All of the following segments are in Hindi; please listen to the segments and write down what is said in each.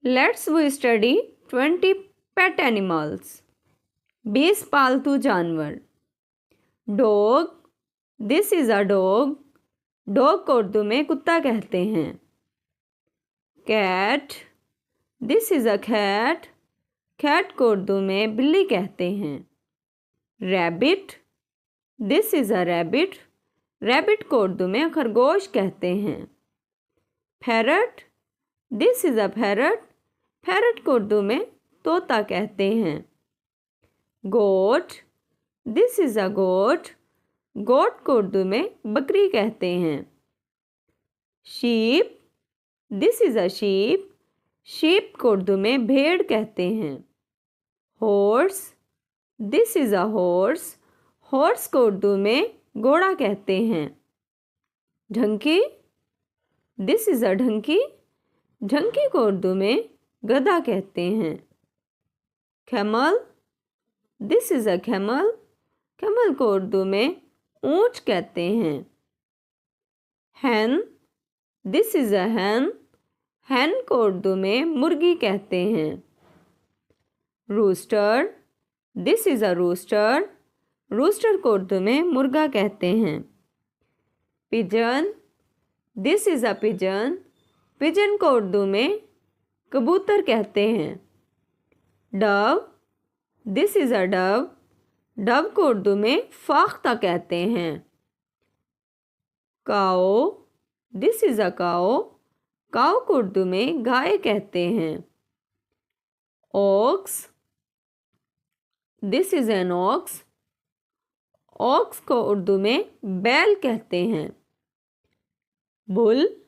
Let's we study 20 pet animals. 20 पालतू जानवर। Dog, this is a dog. Dog को उर्दू में कुत्ता कहते हैं। Cat, this is a cat. Cat को उर्दू में बिल्ली कहते हैं। Rabbit, this is a rabbit. Rabbit को उर्दू में खरगोश कहते हैं। Parrot, this is a parrot. Parrot को उर्दू में तोता कहते हैं। गोट, दिस इज़ अ गोट। गोट को उर्दू में बकरी कहते हैं। Sheep, this is a sheep. Sheep को उर्दू में भेड़ कहते हैं। Horse, this is a horse. Horse को उर्दू में घोड़ा कहते हैं। ढंकी, दिस इज़ अ ढंकी। ढंकी को उर्दू में गधा कहते हैं। Camel, this is a camel. Camel को उर्दू में ऊँट कहते हैं। हैन, दिस इज़ अ हैन। हैन को उर्दू में मुर्गी कहते हैं। Rooster, this is a rooster. Rooster को उर्दू में मुर्गा कहते हैं। Pigeon, this is a pigeon. Pigeon को उर्दू में कबूतर कहते हैं। Dove, this is a dove. Dove को उर्दू में फाख्ता कहते हैं। काओ, दिस इज़ अ काओ। काओ को उर्दू में गाय कहते हैं। Ox, this is an ox. Ox को उर्दू में बैल कहते हैं। Bull,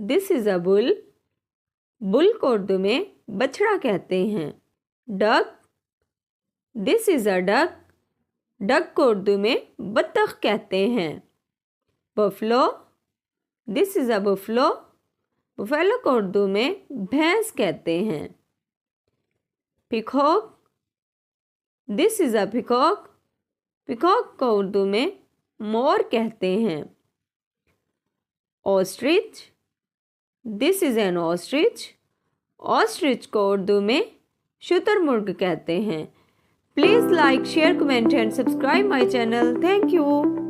this is a bull. Bull को उर्दू में बछड़ा कहते हैं। Duck, this is a duck. Duck को उर्दू में बत्तख कहते हैं। Buffalo, this is a buffalo. Buffalo को उर्दू में भैंस कहते हैं। Peacock, this is a peacock. Peacock को उर्दू में मोर कहते हैं। Ostrich, this is an ostrich. Ostrich को उर्दू में शुतुरमुर्ग कहते हैं। Please like, share, comment and subscribe my channel. Thank you.